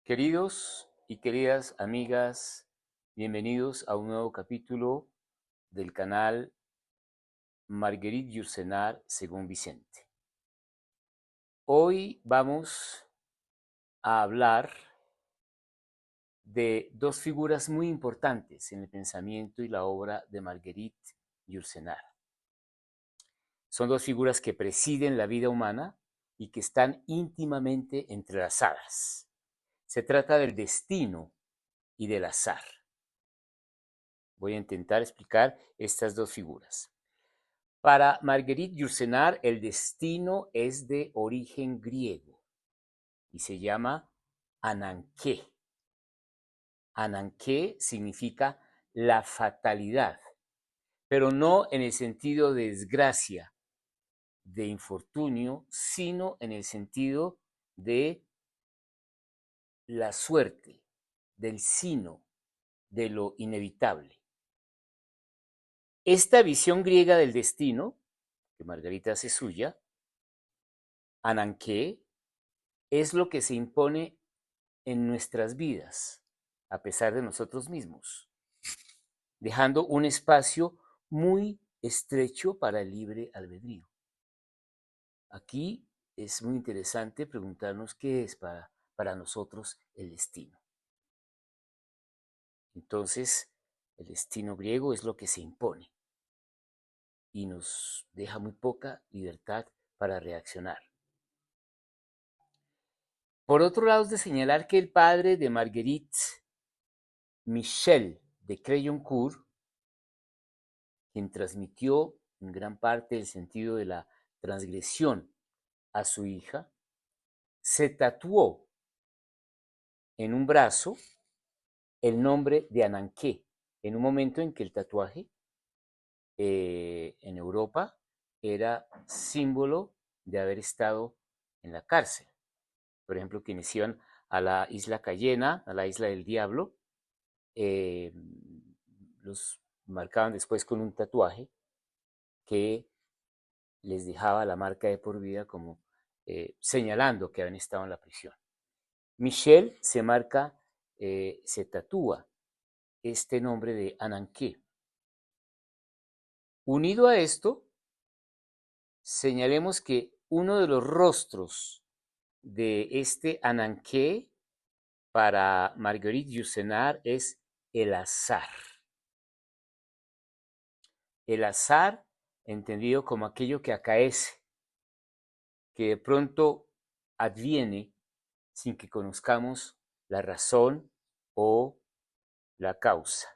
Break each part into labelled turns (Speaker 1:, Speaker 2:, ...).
Speaker 1: Queridos y queridas amigas, bienvenidos a un nuevo capítulo del canal Marguerite Yourcenar según Vicente. Hoy vamos a hablar de dos figuras muy importantes en el pensamiento y la obra de Marguerite Yourcenar. Son dos figuras que presiden la vida humana y que están íntimamente entrelazadas. Se trata del destino y del azar. Voy a intentar explicar estas dos figuras. Para Marguerite Yourcenar, el destino es de origen griego y se llama Ananké. Ananké significa la fatalidad, pero no en el sentido de desgracia, de infortunio, sino en el sentido de la suerte, del sino, de lo inevitable. Esta visión griega del destino, que Margarita hace suya, Ananké, es lo que se impone en nuestras vidas, a pesar de nosotros mismos, dejando un espacio muy estrecho para el libre albedrío. Aquí es muy interesante preguntarnos qué es para nosotros el destino. Entonces, el destino griego es lo que se impone y nos deja muy poca libertad para reaccionar. Por otro lado, es de señalar que el padre de Marguerite, Michel de Crayoncourt, quien transmitió en gran parte el sentido de la transgresión a su hija, se tatuó en un brazo el nombre de Ananké, en un momento en que el tatuaje en Europa era símbolo de haber estado en la cárcel. Por ejemplo, quienes iban a la isla Cayena, a la isla del Diablo, los marcaban después con un tatuaje que les dejaba la marca de por vida como señalando que habían estado en la prisión. Michel se marca, se tatúa este nombre de Ananké. Unido a esto, señalemos que uno de los rostros de este Ananké para Marguerite Yourcenar es el azar. El azar entendido como aquello que acaece, que de pronto adviene sin que conozcamos la razón o la causa.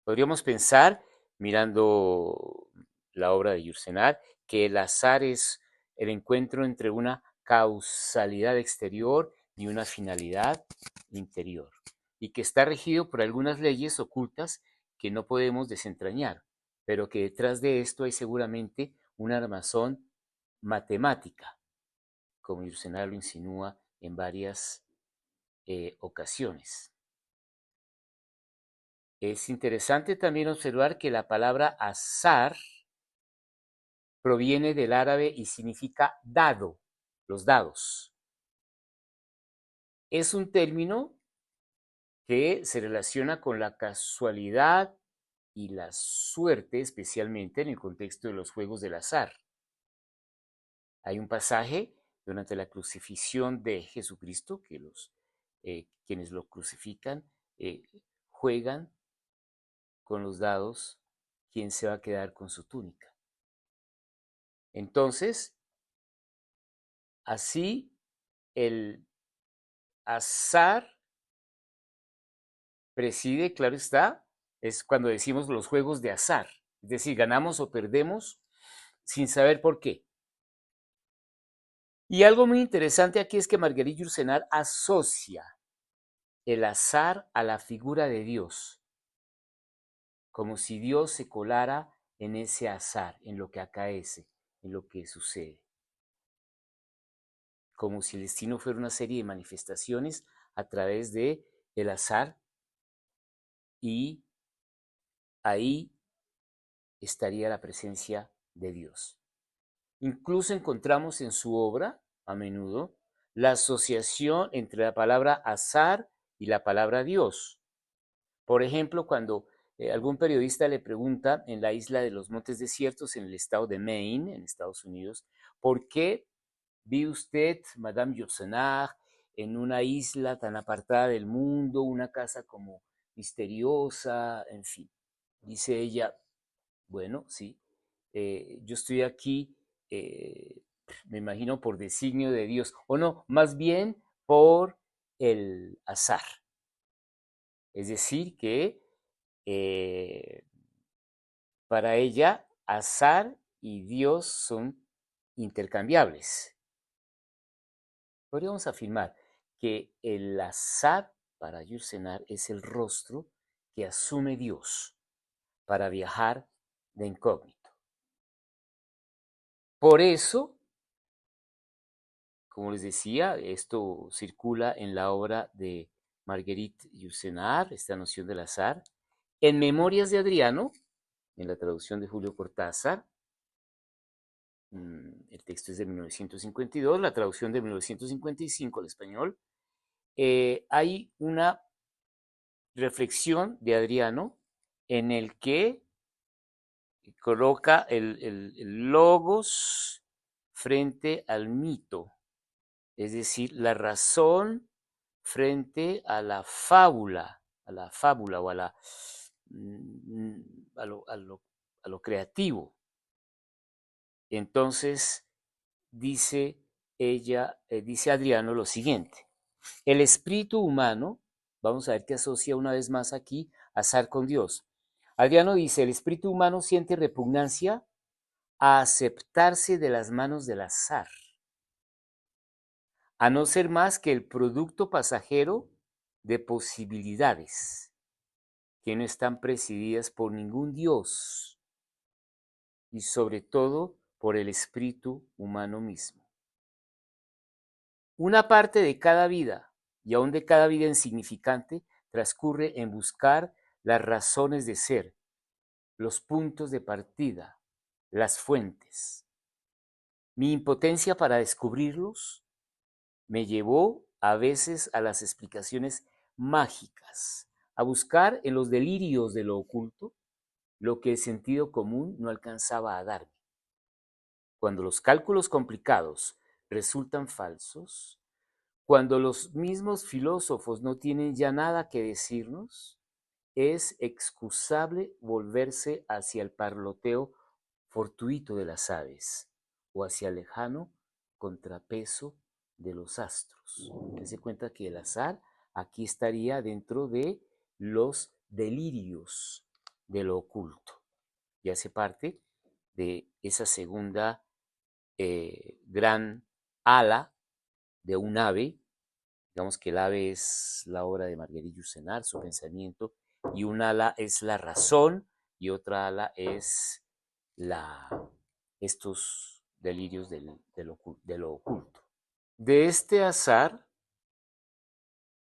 Speaker 1: Podríamos pensar, mirando la obra de Yourcenar, que el azar es el encuentro entre una causalidad exterior y una finalidad interior, y que está regido por algunas leyes ocultas que no podemos desentrañar, pero que detrás de esto hay seguramente una armazón matemática, como Yourcenar lo insinúa en varias ocasiones. Es interesante también observar que la palabra azar proviene del árabe y significa dado, los dados. Es un término que se relaciona con la casualidad y la suerte, especialmente en el contexto de los juegos del azar. Hay un pasaje durante la crucifixión de Jesucristo que quienes lo crucifican juegan con los dados quién se va a quedar con su túnica. Entonces, así el azar preside, claro está, es cuando decimos los juegos de azar, es decir, ganamos o perdemos sin saber por qué. Y algo muy interesante aquí es que Marguerite Yourcenar asocia el azar a la figura de Dios, como si Dios se colara en ese azar, en lo que acaece, en lo que sucede. Como si el destino fuera una serie de manifestaciones a través de el azar, y ahí estaría la presencia de Dios. Incluso encontramos en su obra, a menudo, la asociación entre la palabra azar y la palabra Dios. Por ejemplo, cuando algún periodista le pregunta en la isla de los Montes Desiertos, en el estado de Maine, en Estados Unidos, ¿por qué vive usted, Madame Yourcenar, en una isla tan apartada del mundo, una casa como misteriosa, en fin? Dice ella, bueno, sí, yo estoy aquí, eh, me imagino por designio de Dios, o no, más bien por el azar. Es decir, que eh, para ella azar y Dios son intercambiables. Podríamos afirmar que el azar para Yursenar es el rostro que asume Dios para viajar de incógnito. Por eso, como les decía, esto circula en la obra de Marguerite Yourcenar, esta noción del azar. En Memorias de Adriano, en la traducción de Julio Cortázar, el texto es de 1952, la traducción de 1955 al español, hay una reflexión de Adriano en el que coloca el logos frente al mito, es decir, la razón frente a la fábula o a, la, a lo creativo. Entonces, dice ella, dice Adriano lo siguiente: el espíritu humano, vamos a ver que asocia una vez más aquí azar con Dios. Adriano dice, el espíritu humano siente repugnancia a aceptarse de las manos del azar, a no ser más que el producto pasajero de posibilidades que no están presididas por ningún Dios y sobre todo por el espíritu humano mismo. Una parte de cada vida, y aún de cada vida insignificante, transcurre en buscar las razones de ser, los puntos de partida, las fuentes. Mi impotencia para descubrirlos me llevó a veces a las explicaciones mágicas, a buscar en los delirios de lo oculto lo que el sentido común no alcanzaba a darme. Cuando los cálculos complicados resultan falsos, cuando los mismos filósofos no tienen ya nada que decirnos, es excusable volverse hacia el parloteo fortuito de las aves o hacia el lejano contrapeso de los astros. Se cuenta que el azar aquí estaría dentro de los delirios de lo oculto y hace parte de esa segunda gran ala de un ave. Digamos que el ave es la obra de Marguerite Yourcenar, su pensamiento, y un ala es la razón y otra ala es la, estos delirios de lo oculto. De este azar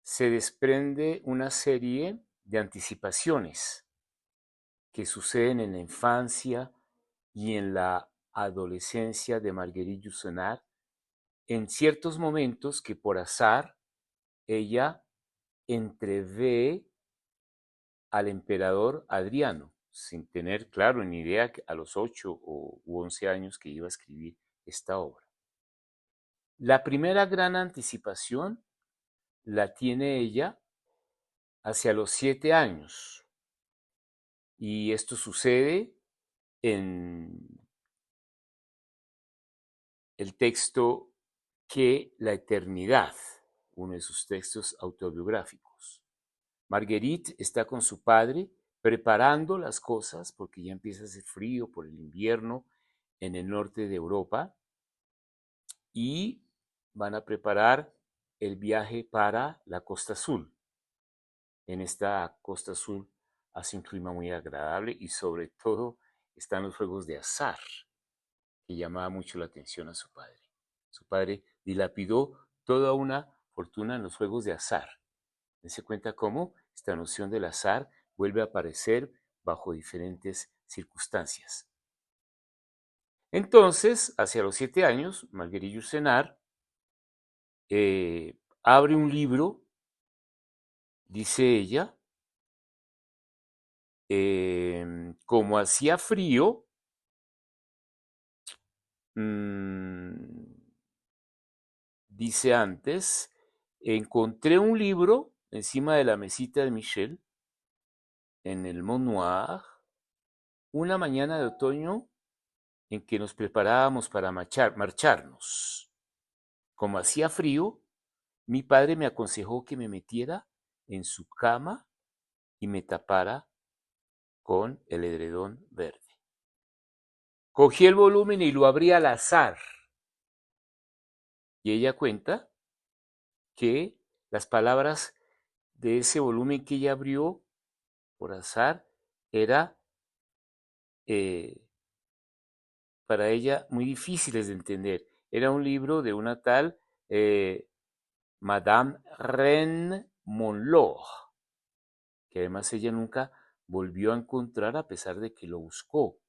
Speaker 1: se desprende una serie de anticipaciones que suceden en la infancia y en la adolescencia de Marguerite Yourcenar, en ciertos momentos que por azar ella entrevé al emperador Adriano, sin tener claro ni idea que a los 8 u 11 años que iba a escribir esta obra. La primera gran anticipación la tiene ella hacia los 7 años, y esto sucede en el texto Que la eternidad, uno de sus textos autobiográficos. Marguerite está con su padre preparando las cosas porque ya empieza a hacer frío por el invierno en el norte de Europa y van a preparar el viaje para la Costa Azul. En esta Costa Azul hace un clima muy agradable y sobre todo están los juegos de azar que llamaba mucho la atención a su padre. Su padre dilapidó toda una fortuna en los juegos de azar. Dense cuenta cómo esta noción del azar vuelve a aparecer bajo diferentes circunstancias. Entonces, hacia los 7 años, Marguerite Yourcenar abre un libro, dice ella, como hacía frío, dice antes, encontré un libro encima de la mesita de Michelle en el Mont Noir, una mañana de otoño en que nos preparábamos para marcharnos. Como hacía frío, mi padre me aconsejó que me metiera en su cama y me tapara con el edredón verde. Cogí el volumen y lo abrí al azar. Y ella cuenta que las palabras de ese volumen que ella abrió por azar era para ella muy difíciles de entender. Era un libro de una tal Madame Reine Monlor, que además ella nunca volvió a encontrar a pesar de que lo buscó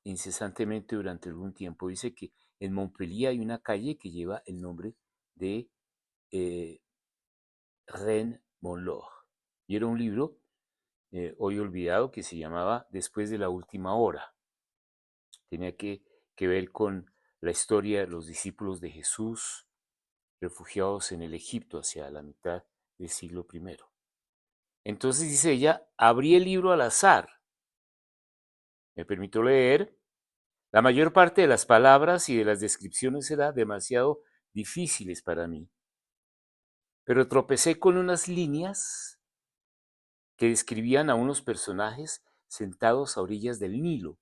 Speaker 1: incesantemente durante algún tiempo. Dice que en Montpellier hay una calle que lleva el nombre de Reine Monlor. Y era un libro hoy olvidado que se llamaba Después de la última hora. Tenía que ver con la historia de los discípulos de Jesús refugiados en el Egipto hacia la mitad del siglo I. Entonces dice ella, abrí el libro al azar, me permitió leer, la mayor parte de las palabras y de las descripciones eran demasiado difíciles para mí, pero tropecé con unas líneas que describían a unos personajes sentados a orillas del Nilo.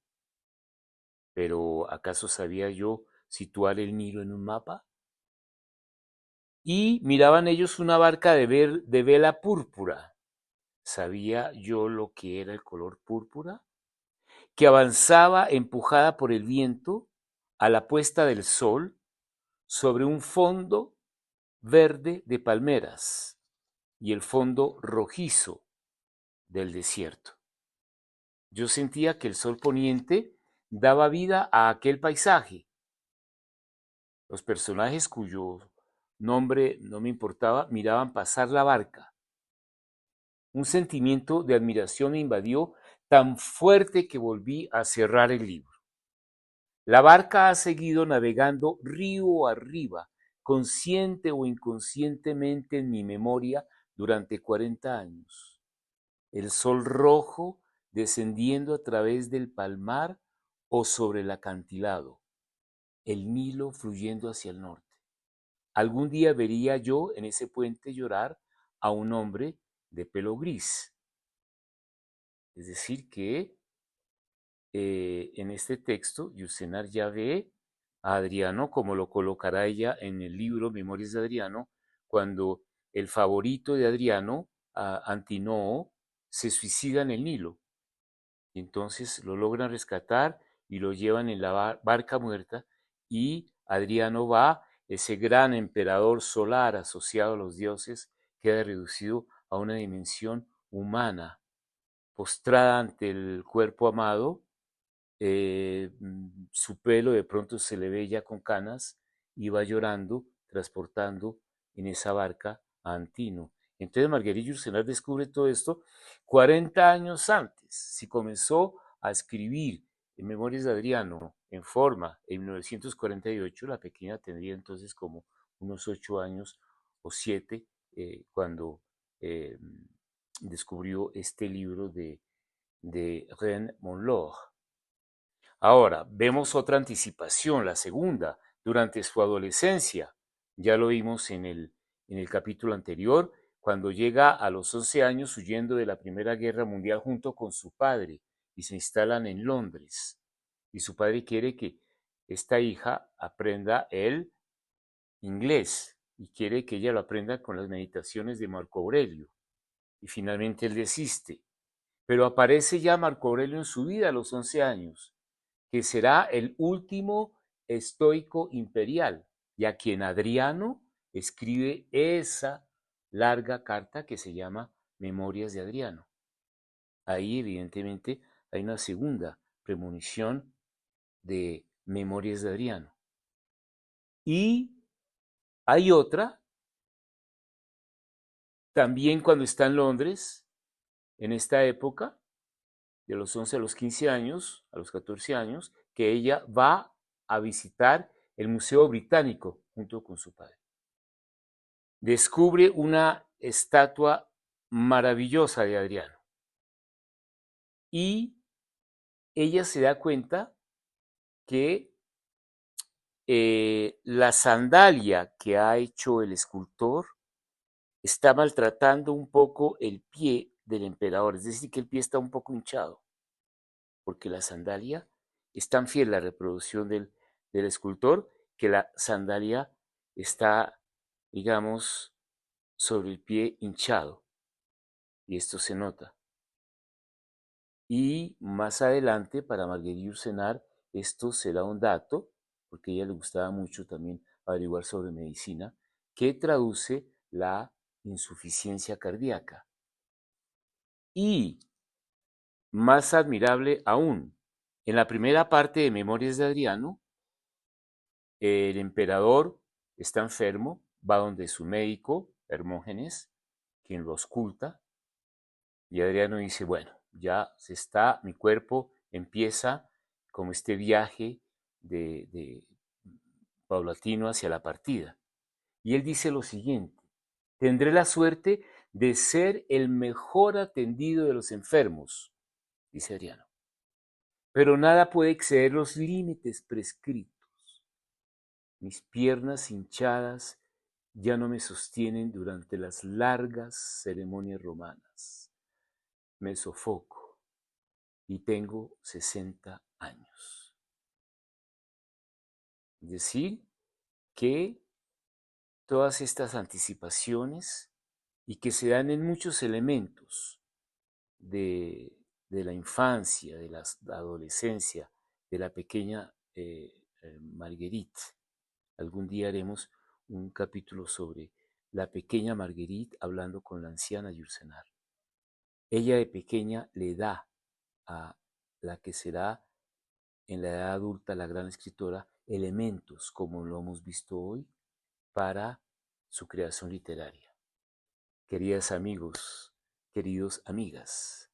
Speaker 1: Pero ¿acaso sabía yo situar el Nilo en un mapa? Y miraban ellos una barca de vela púrpura. ¿Sabía yo lo que era el color púrpura? Que avanzaba empujada por el viento a la puesta del sol sobre un fondo verde de palmeras y el fondo rojizo del desierto. Yo sentía que el sol poniente daba vida a aquel paisaje. Los personajes cuyo nombre no me importaba miraban pasar la barca. Un sentimiento de admiración me invadió tan fuerte que volví a cerrar el libro. La barca ha seguido navegando río arriba, consciente o inconscientemente en mi memoria durante 40 años. El sol rojo descendiendo a través del palmar o sobre el acantilado, el Nilo fluyendo hacia el norte. Algún día vería yo en ese puente llorar a un hombre de pelo gris. Es decir, que en este texto, Yusenar ya ve a Adriano, como lo colocará ella en el libro Memorias de Adriano, cuando el favorito de Adriano, Antinoo, se suicida en el Nilo. Y entonces lo logran rescatar y lo llevan en la barca muerta y Adriano va, ese gran emperador solar asociado a los dioses, queda reducido a una dimensión humana, postrada ante el cuerpo amado, su pelo de pronto se le ve ya con canas y va llorando, transportando en esa barca a Antino. Entonces Marguerite Yourcenar descubre todo esto 40 años antes. Si comenzó a escribir en Memorias de Adriano en forma en 1948, la pequeña tendría entonces como unos 8 años o 7 cuando descubrió este libro de Reine Monlor. Ahora, vemos otra anticipación, la segunda, durante su adolescencia. Ya lo vimos en el capítulo anterior, cuando llega a los 11 años huyendo de la Primera Guerra Mundial junto con su padre y se instalan en Londres. Y su padre quiere que esta hija aprenda el inglés y quiere que ella lo aprenda con las meditaciones de Marco Aurelio. Y finalmente él desiste. Pero aparece ya Marco Aurelio en su vida a los 11 años, que será el último estoico imperial, y a quien Adriano escribe esa larga carta que se llama Memorias de Adriano. Ahí evidentemente hay una segunda premonición de Memorias de Adriano. Y Hay otra, también cuando está en Londres, en esta época, de los 11 a los 15 años, a los 14 años, que ella va a visitar el Museo Británico junto con su padre. Descubre una estatua maravillosa de Adriano y ella se da cuenta que la sandalia que ha hecho el escultor está maltratando un poco el pie del emperador, es decir, que el pie está un poco hinchado, porque la sandalia es tan fiel la reproducción del escultor que la sandalia está, digamos, sobre el pie hinchado, y esto se nota. Y más adelante, para Marguerite Yourcenar, esto será un dato, porque a ella le gustaba mucho también averiguar sobre medicina, que traduce la insuficiencia cardíaca. Y más admirable aún, en la primera parte de Memorias de Adriano, el emperador está enfermo, va donde su médico, Hermógenes, quien lo ausculta, y Adriano dice, bueno, ya se está, mi cuerpo empieza como este viaje de paulatino hacia la partida. Y él dice lo siguiente, tendré la suerte de ser el mejor atendido de los enfermos, dice Adriano. Pero nada puede exceder los límites prescritos. Mis piernas hinchadas ya no me sostienen durante las largas ceremonias romanas. Me sofoco y tengo 60 años. Es decir, que todas estas anticipaciones y que se dan en muchos elementos de la infancia, de la adolescencia, de la pequeña Marguerite. Algún día haremos un capítulo sobre la pequeña Marguerite hablando con la anciana Yourcenar. Ella de pequeña le da a la que será en la edad adulta la gran escritora elementos, como lo hemos visto hoy, para su creación literaria. Queridas amigos, queridos amigas,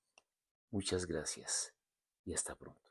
Speaker 1: muchas gracias y hasta pronto.